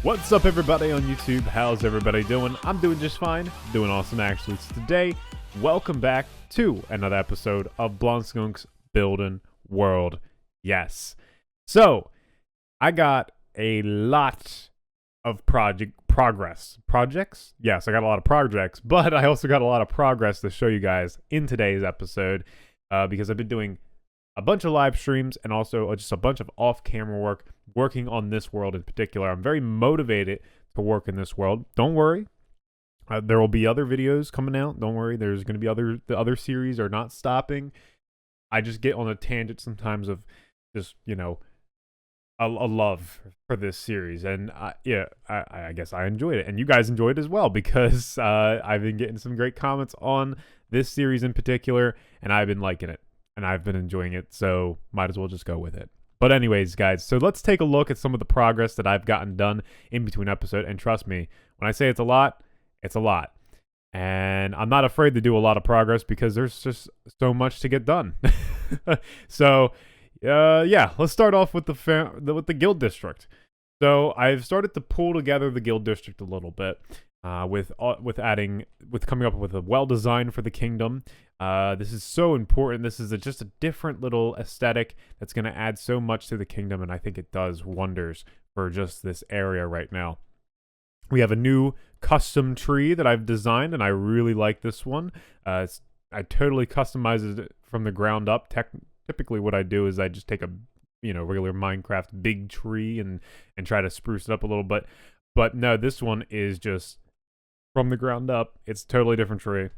What's up, everybody on YouTube? How's everybody doing? I'm doing just fine. Doing awesome, actually. So today, welcome back to another episode of Blondskunk's Building World. Yes. So, I got a lot of projects. Yes, I got a lot of projects, but I also got a lot of progress to show you guys in today's episode because I've been doing a bunch of live streams and also just a bunch of off-camera work working on this world in particular. I'm very motivated to work in this world. Don't worry. There will be other videos coming out. Don't worry. There's going to be the other series are not stopping. I just get on a tangent sometimes of just, a love for this series. And I guess I enjoyed it. And you guys enjoyed it as well because I've been getting some great comments on this series in particular, and I've been liking it. And I've been enjoying it, so might as well just go with it. But anyways, guys, so let's take a look at some of the progress that I've gotten done in between episodes. And trust me, when I say it's a lot, it's a lot. And I'm not afraid to do a lot of progress because there's just so much to get done. So, yeah, let's start off with the guild district. So I've started to pull together the guild district a little bit. With coming up with a well design for the kingdom. This is so important. This is just a different little aesthetic that's going to add so much to the kingdom, and I think it does wonders for just this area right now. We have a new custom tree that I've designed, and I really like this one. I totally customized it from the ground up. Typically what I do is I just take a regular Minecraft big tree and try to spruce it up a little bit. But no, this one is just from the ground up. It's a totally different tree.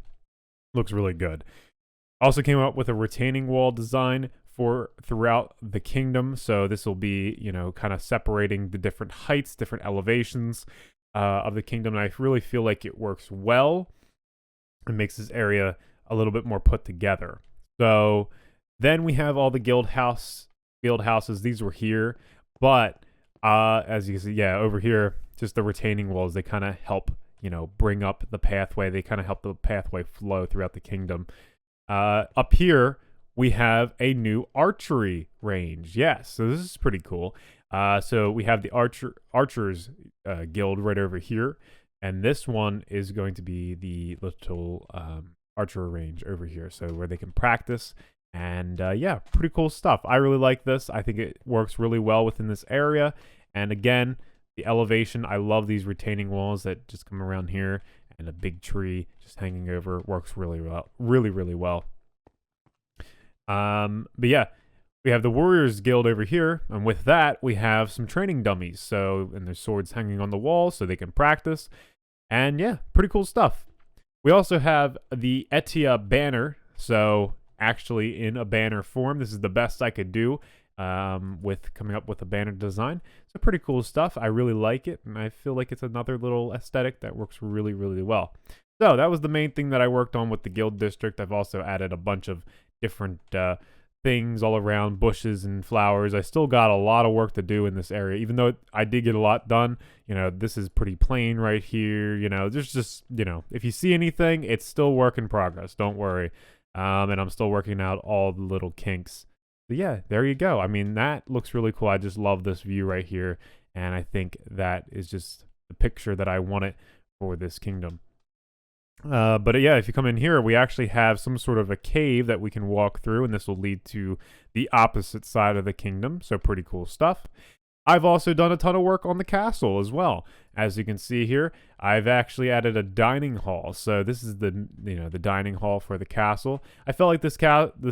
Looks really good. Also came up with a retaining wall design for throughout the kingdom. So this will be, kind of separating the different heights, different elevations of the kingdom. And I really feel like it works well. It makes this area a little bit more put together. So then we have all the guild houses. These were here. But as you can see, over here, just the retaining walls, they kind of help bring up the pathway. They kind of help the pathway flow throughout the kingdom. Up here, we have a new archery range. Yes, so this is pretty cool. So we have the Archers Guild right over here. And this one is going to be the little archer range over here. So where they can practice. And pretty cool stuff. I really like this. I think it works really well within this area. And again, the elevation, I love these retaining walls that just come around here, and a big tree just hanging over works really well, really well. But yeah, we have the Warriors Guild over here, and with that, we have some training dummies. And there's swords hanging on the wall so they can practice. And yeah, pretty cool stuff. We also have the Etia banner. So actually in a banner form, this is the best I could do. With coming up with a banner design. So pretty cool stuff. I really like it, and I feel like it's another little aesthetic that works really well. So that was the main thing that I worked on with the guild district. I've also added a bunch of different things all around, bushes and flowers. I still got a lot of work to do in this area, even though I did get a lot done. This is pretty plain right here. There's just, if you see anything, it's still work in progress. Don't worry. And I'm still working out all the little kinks. But yeah, there you go. I mean, that looks really cool. I just love this view right here. And I think that is just the picture that I wanted for this kingdom. But yeah, if you come in here, we actually have some sort of a cave that we can walk through. And this will lead to the opposite side of the kingdom. So pretty cool stuff. I've also done a ton of work on the castle as well. As you can see here, I've actually added a dining hall. So this is the dining hall for the castle. I felt like this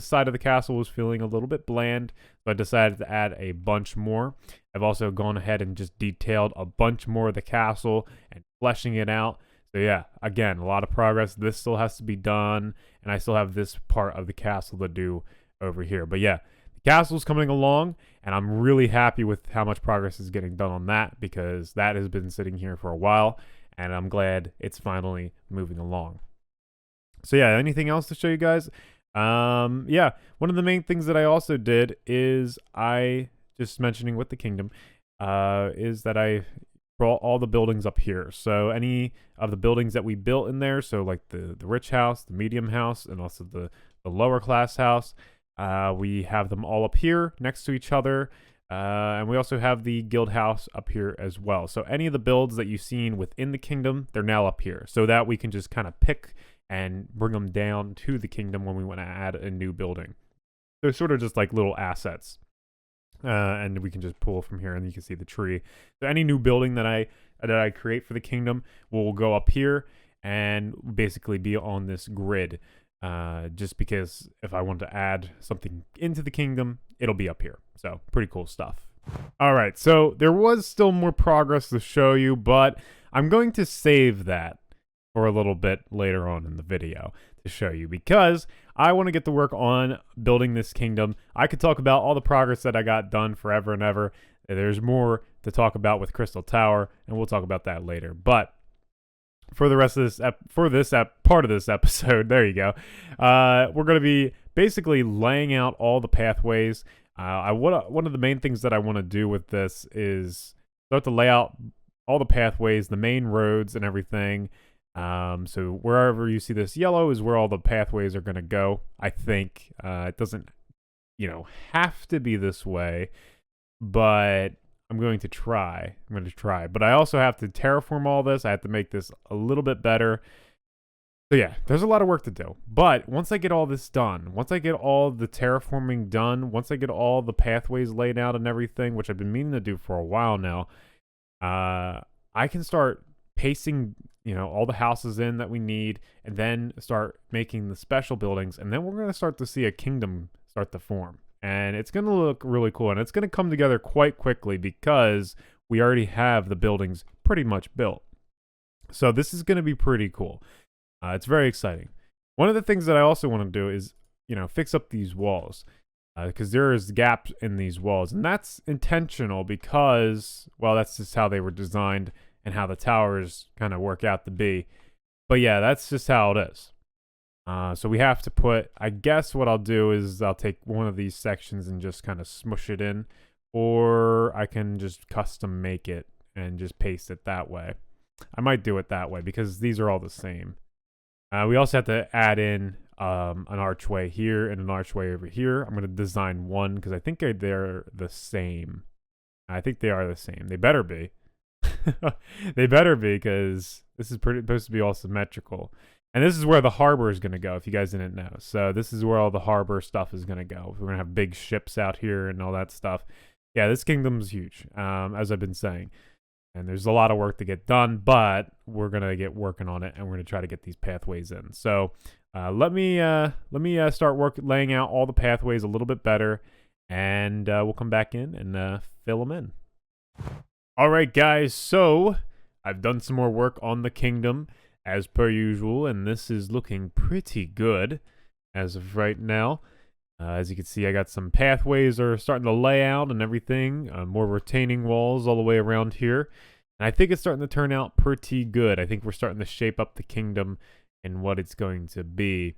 side of the castle was feeling a little bit bland, so I decided to add a bunch more. I've also gone ahead and just detailed a bunch more of the castle and fleshing it out. So yeah, again, a lot of progress. This still has to be done, and I still have this part of the castle to do over here. But yeah, the castle's coming along, and I'm really happy with how much progress is getting done on that because that has been sitting here for a while, and I'm glad it's finally moving along. So yeah, anything else to show you guys? Yeah, one of the main things that I also did is just mentioning with the kingdom, is that I brought all the buildings up here. So any of the buildings that we built in there, so like the rich house, the medium house, and also the lower class house, we have them all up here next to each other. And we also have the guild house up here as well. So any of the builds that you've seen within the kingdom, they're now up here. So that we can just kind of pick and bring them down to the kingdom when we want to add a new building. They're sort of just like little assets. And we can just pull from here and you can see the tree. So any new building that I create for the kingdom will go up here and basically be on this grid. Just because if I want to add something into the kingdom, it'll be up here. So pretty cool stuff. All right, so there was still more progress to show you, but I'm going to save that for a little bit later on in the video to show you because I want to get to work on building this kingdom. I could talk about all the progress that I got done forever and ever. There's more to talk about with Crystal Tower, and we'll talk about that later. But for the rest of this part of this episode, there you go. We're going to be basically laying out all the pathways. One of the main things that I want to do with this is start to lay out all the pathways, the main roads, and everything. So wherever you see this yellow is where all the pathways are going to go. I think it doesn't, have to be this way, but I'm going to try. But I also have to terraform all this. I have to make this a little bit better. So yeah, there's a lot of work to do. But once I get all this done, once I get all the terraforming done, once I get all the pathways laid out and everything, which I've been meaning to do for a while now, I can start pasting, all the houses in that we need, and then start making the special buildings. And then we're going to start to see a kingdom start to form. And it's going to look really cool. And it's going to come together quite quickly because we already have the buildings pretty much built. So this is going to be pretty cool. It's very exciting. One of the things that I also want to do is, fix up these walls. Because there is gaps in these walls. And that's intentional because, well, that's just how they were designed and how the towers kind of work out to be. But yeah, that's just how it is. So we have to put, I guess what I'll do is I'll take one of these sections and just kind of smush it in, or I can just custom make it and just paste it that way. I might do it that way because these are all the same. We also have to add in an archway here and an archway over here. I'm going to design one because I think they're the same. I think they are the same. They better be. They better be because this is supposed to be all symmetrical. And this is where the harbor is going to go, if you guys didn't know. So this is where all the harbor stuff is going to go. We're going to have big ships out here and all that stuff. Yeah, this kingdom is huge, as I've been saying. And there's a lot of work to get done, but we're going to get working on it, and we're going to try to get these pathways in. So let me start laying out all the pathways a little bit better, and we'll come back in and fill them in. All right, guys, so I've done some more work on the kingdom as per usual, and this is looking pretty good as of right now. As you can see, I got some pathways are starting to lay out and everything, more retaining walls all the way around here. And I think it's starting to turn out pretty good. I think we're starting to shape up the kingdom and what it's going to be.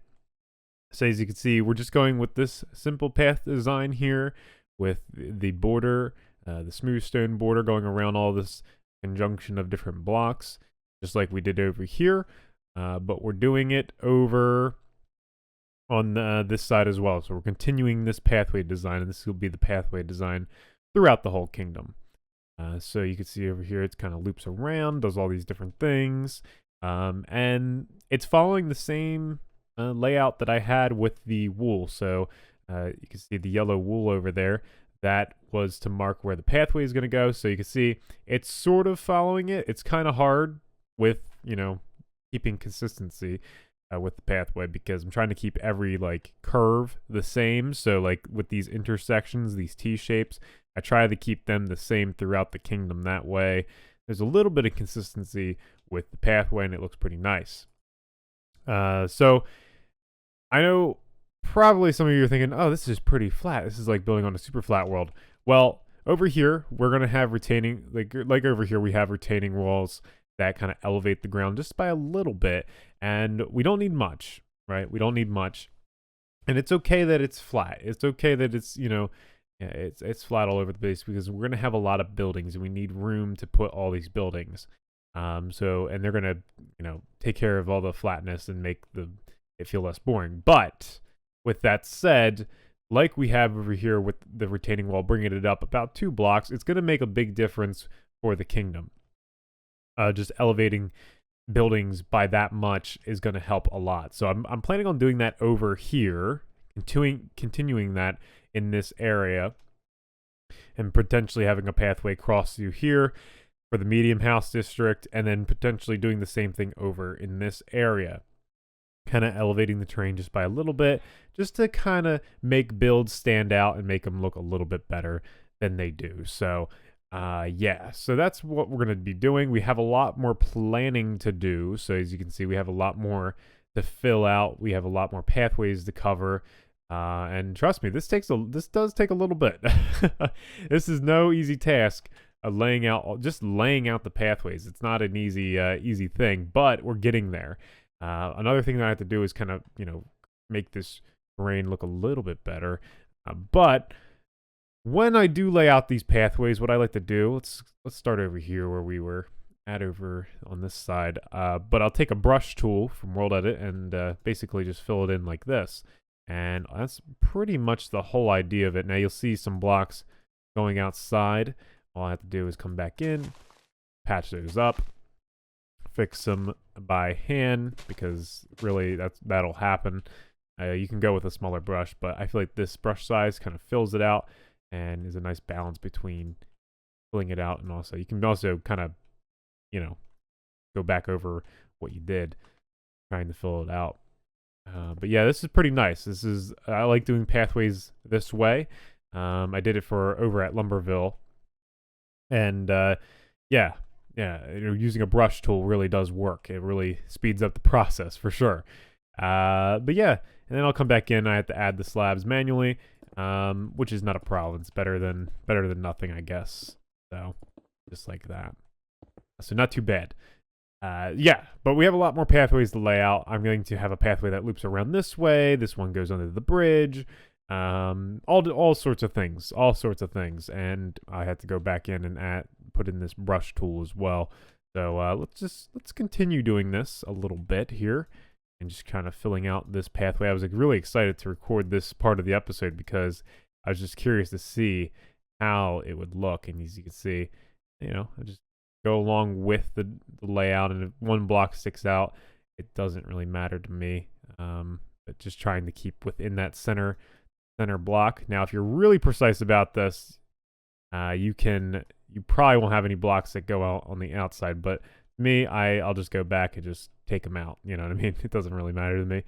So as you can see, we're just going with this simple path design here with the border, the smooth stone border going around all this conjunction of different blocks, just like we did over here. But we're doing it over on this side as well. So we're continuing this pathway design, and this will be the pathway design throughout the whole kingdom. So you can see over here, it kind of loops around, does all these different things. And it's following the same layout that I had with the wool. So you can see the yellow wool over there. That was to mark where the pathway is going to go. So you can see it's sort of following it. It's kind of hard with, keeping consistency with the pathway because I'm trying to keep every curve the same. So with these intersections, these T-shapes, I try to keep them the same throughout the kingdom. That way there's a little bit of consistency with the pathway and it looks pretty nice. So I know probably some of you are thinking, oh, this is pretty flat. This is like building on a super flat world. Well, over here, we're going to have retaining, like over here, we have retaining walls that kind of elevate the ground just by a little bit. And we don't need much, right? We don't need much. And it's okay that it's flat. It's okay that it's, it's flat all over the place because we're going to have a lot of buildings and we need room to put all these buildings. And they're going to, take care of all the flatness and make it feel less boring. But with that said, like we have over here with the retaining wall, bringing it up about 2 blocks, it's going to make a big difference for the kingdom. Just elevating buildings by that much is going to help a lot. So I'm planning on doing that over here, continuing that in this area, and potentially having a pathway cross through here for the medium house district, and then potentially doing the same thing over in this area. Kind of elevating the terrain just by a little bit, just to kind of make builds stand out and make them look a little bit better than they do. So yeah, so that's what we're going to be doing. We have a lot more planning to do. So as you can see, we have a lot more to fill out. We have a lot more pathways to cover. And trust me, this does take a little bit. This is no easy task of laying out the pathways. It's not an easy thing, but we're getting there. Another thing that I have to do is kind of, make this terrain look a little bit better. But when I do lay out these pathways, what I like to do, let's start over here where we were at over on this side. But I'll take a brush tool from World Edit and basically just fill it in like this. And that's pretty much the whole idea of it. Now you'll see some blocks going outside. All I have to do is come back in, patch those up, fix them by hand, because really that'll happen. You can go with a smaller brush, but I feel like this brush size kind of fills it out and is a nice balance between filling it out, and also you can also kind of, go back over what you did trying to fill it out. But yeah, this is pretty nice. I like doing pathways this way. I did it over at Lumberville, and yeah, using a brush tool really does work. It really speeds up the process for sure. But yeah, and then I'll come back in. I have to add the slabs manually, which is not a problem. It's better than nothing, I guess. So just like that. So not too bad. Yeah, but we have a lot more pathways to lay out. I'm going to have a pathway that loops around this way. This one goes under the bridge. All sorts of things. And I had to go back in and put in this brush tool as well. So let's continue doing this a little bit here, and just kind of filling out this pathway. I was really excited to record this part of the episode because I was just curious to see how it would look. And as you can see, I just go along with the layout, and if one block sticks out, it doesn't really matter to me. But just trying to keep within that center block. Now, if you're really precise about this, you probably won't have any blocks that go out on the outside, but me, I'll just go back and just take them out. You know what I mean? It doesn't really matter to me.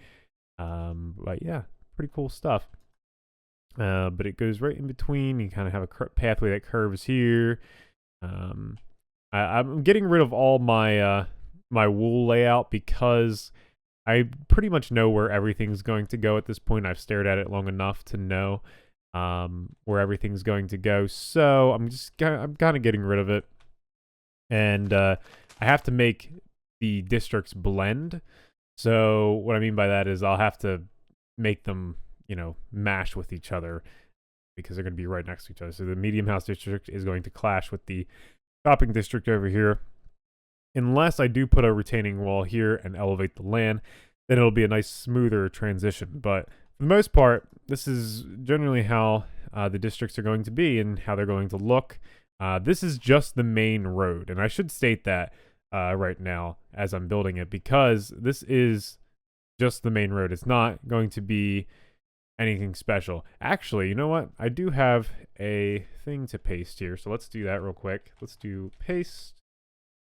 But yeah, pretty cool stuff. But it goes right in between. You kind of have a pathway that curves here. I'm getting rid of all my my wool layout because I pretty much know where everything's going to go at this point. I've stared at it long enough to know where everything's going to go. So I'm kind of getting rid of it, and I have to make the districts blend. So what I mean by that is I'll have to make them, mash with each other because they're going to be right next to each other. So the medium house district is going to clash with the shopping district over here. Unless I do put a retaining wall here and elevate the land, then it'll be a nice smoother transition. But for the most part, this is generally how the districts are going to be and how they're going to look. This is just the main road, and I should state that right now as I'm building it, because this is just the main road. It's not going to be anything special. Actually, you know what? I do have a thing to paste here, so let's do that real quick. Let's do paste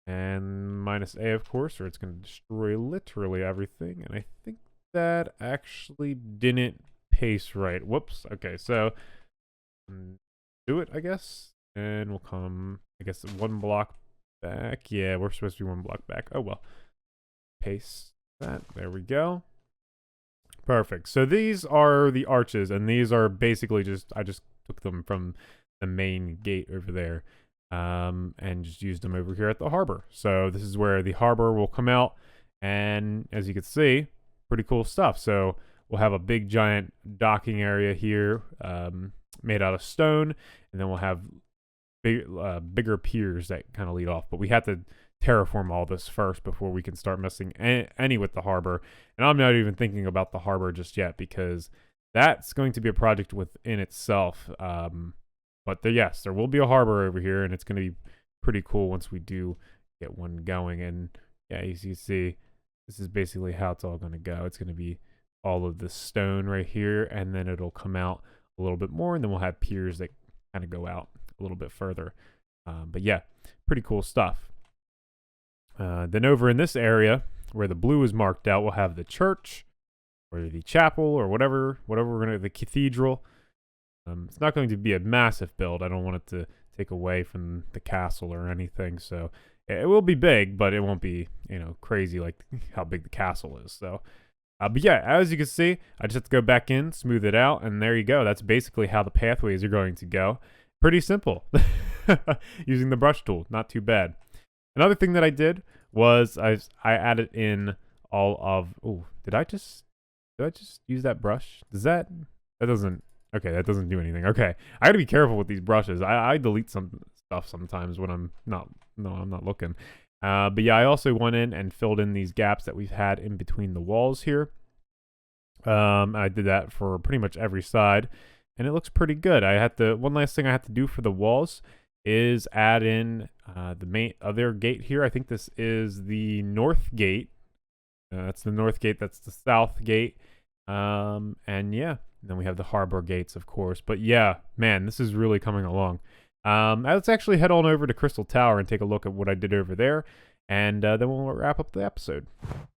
and -A, of course, or it's going to destroy literally everything. And I think that actually didn't paste right. Whoops. Okay, so do it, I guess, and we'll come, I guess, one block back. Yeah, we're supposed to be one block back. Oh well. Paste that. There we go. Perfect. So these are the arches, and these are basically I just took them from the main gate over there, and just used them over here at the harbor. So this is where the harbor will come out, and as you can see, pretty cool stuff. So we'll have a big giant docking area here, made out of stone, and then we'll have bigger piers that kind of lead off. But we have to terraform all this first before we can start messing any with the harbor. And I'm not even thinking about the harbor just yet, because that's going to be a project within itself. But yes, there will be a harbor over here, and it's going to be pretty cool once we do get one going. And yeah, as you see, this is basically how it's all going to go. It's going to be all of the stone right here, and then it'll come out a little bit more, and then we'll have piers that kind of go out a little bit further. But yeah, pretty cool stuff. Then over in this area where the blue is marked out, we'll have the church or the chapel or whatever we're gonna, the cathedral. It's not going to be a massive build. I don't want it to take away from the castle or anything. So it will be big, but it won't be, crazy like how big the castle is. So, but yeah, as you can see, I just have to go back in, smooth it out, and there you go. That's basically how the pathways are going to go. Pretty simple. Using the brush tool, not too bad. Another thing that I did was I added in all of. Oh, did I just use that brush? That doesn't. Okay, that doesn't do anything. Okay, I gotta be careful with these brushes. I delete some stuff sometimes when I'm not looking. But yeah, I also went in and filled in these gaps that we've had in between the walls here. I did that for pretty much every side, and it looks pretty good. One last thing I have to do for the walls is add in the main other gate here. I think this is the north gate. That's the north gate. That's the south gate. And yeah. Then we have the harbor gates, of course. But yeah, man, this is really coming along. Let's actually head on over to Crystal Tower and take a look at what I did over there. And then we'll wrap up the episode.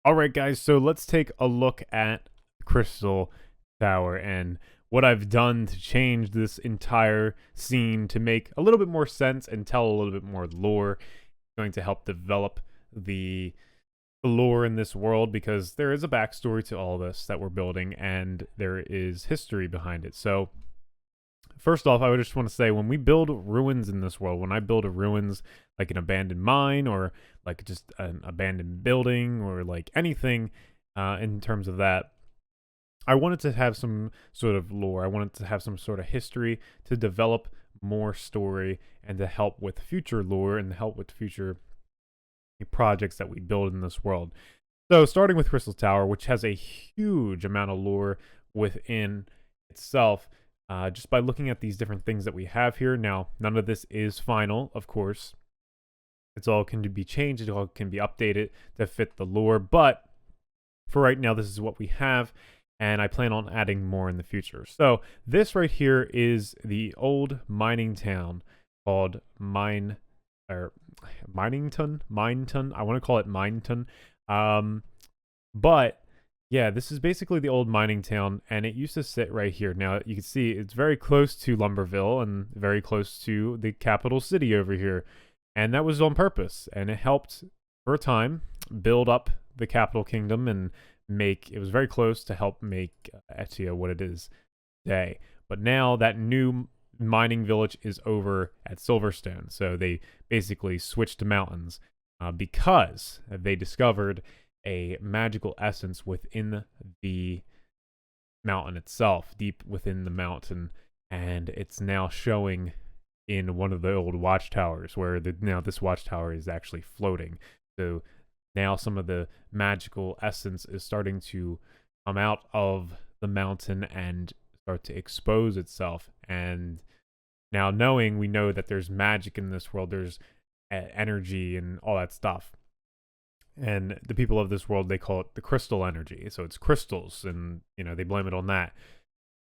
All right, guys. So let's take a look at Crystal Tower and what I've done to change this entire scene to make a little bit more sense and tell a little bit more lore. It's going to help develop the lore in this world, because there is a backstory to all this that we're building, and there is history behind it. So first off, I would just want to say, when we build ruins in this world, when I build a ruins like an abandoned mine or like just an abandoned building or like anything in terms of that, I wanted to have some sort of lore. I wanted to have some sort of history to develop more story and to help with future lore and help with future projects that we build in this world. So starting with Crystal Tower, which has a huge amount of lore within itself, just by looking at these different things that we have here. Now, none of this is final, of course. It's all can be changed, it all can be updated to fit the lore, but for right now, this is what we have, and I plan on adding more in the future. So this right here is the old mining town called Minington. I want to call it Mineton. But yeah, this is basically the old mining town, and it used to sit right here. Now you can see it's very close to Lumberville and very close to the capital city over here. And that was on purpose, and it helped for a time build up the capital kingdom and it was very close to help make Etia what it is today. But now that new mining village is over at Silverstone, so they basically switched to mountains because they discovered a magical essence within the mountain itself, deep within the mountain, and it's now showing in one of the old watchtowers, where now this watchtower is actually floating. So now some of the magical essence is starting to come out of the mountain and start to expose itself. And now we know that there's magic in this world, there's energy and all that stuff. And the people of this world, they call it the crystal energy. So it's crystals, and they blame it on that.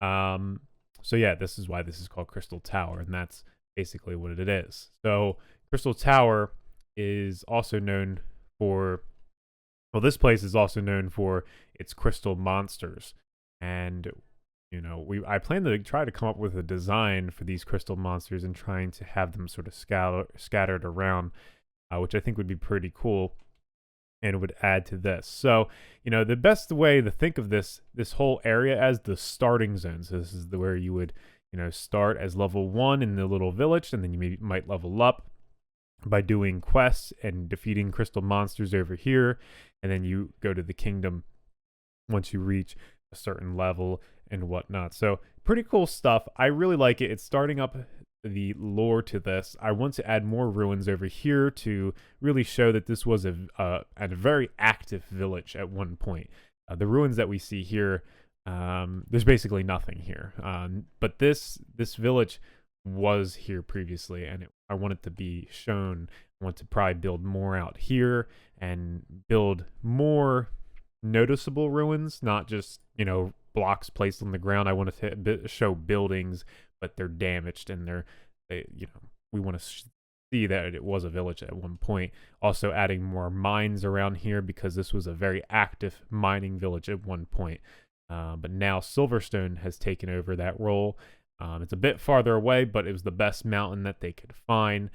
So yeah, this is why this is called Crystal Tower, and that's basically what it is. So Crystal Tower is also known for, this place is also known for its crystal monsters. And I plan to try to come up with a design for these crystal monsters and trying to have them sort of scattered around, which I think would be pretty cool and would add to this. So, the best way to think of this whole area as the starting zone. So this is where you would, start as level 1 in the little village, and then you might level up by doing quests and defeating crystal monsters over here, and then you go to the kingdom once you reach a certain level and whatnot. So pretty cool stuff. I really like it. It's starting up the lore to this. I want to add more ruins over here to really show that this was a very active village at one point. The ruins that we see here there's basically nothing here. But this village was here previously, and I want it to be shown. I want to probably build more out here and build more noticeable ruins, not just, you know, blocks placed on the ground. I want to show buildings, but they're damaged and you know, we want to see that it was a village at one point. Also adding more mines around here because this was a very active mining village at one point. But now Silverstone has taken over that role. It's a bit farther away, but it was the best mountain that they could find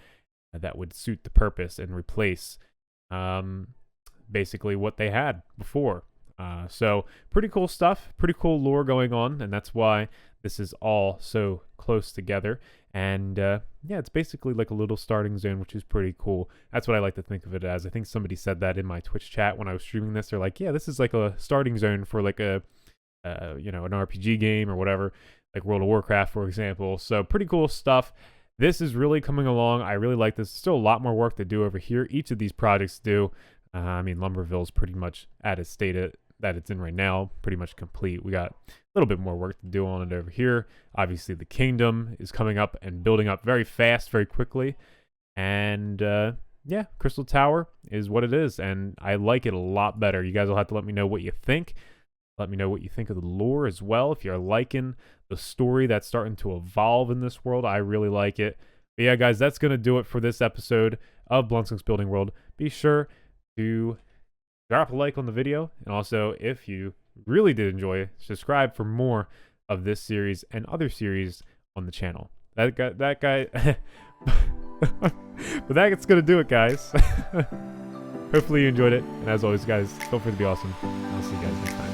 that would suit the purpose and replace basically what they had before. So pretty cool stuff, pretty cool lore going on, and that's why this is all so close together. And yeah, it's basically like a little starting zone, which is pretty cool. That's what I like to think of it as. I think somebody said that in my Twitch chat when I was streaming this. They're like, yeah, this is like a starting zone for like a you know, an RPG game or whatever, like World of Warcraft, for example. So pretty cool stuff. This is really coming along. I really like this. Still a lot more work to do over here. Each of these projects do. I mean, Lumberville's pretty much at a state that it's in right now, pretty much complete. We got a little bit more work to do on it over here. Obviously, the kingdom is coming up and building up very fast, very quickly. And yeah, Crystal Tower is what it is, and I like it a lot better. You guys will have to let me know what you think. Let me know what you think of the lore as well. If you're liking the story that's starting to evolve in this world, I really like it. But yeah, guys, that's going to do it for this episode of Blondskunk's Building World. Be sure to drop a like on the video. And also, if you really did enjoy it, subscribe for more of this series and other series on the channel. That guy. But that's going to do it, guys. Hopefully you enjoyed it. And as always, guys, don't forget to be awesome. I'll see you guys next time.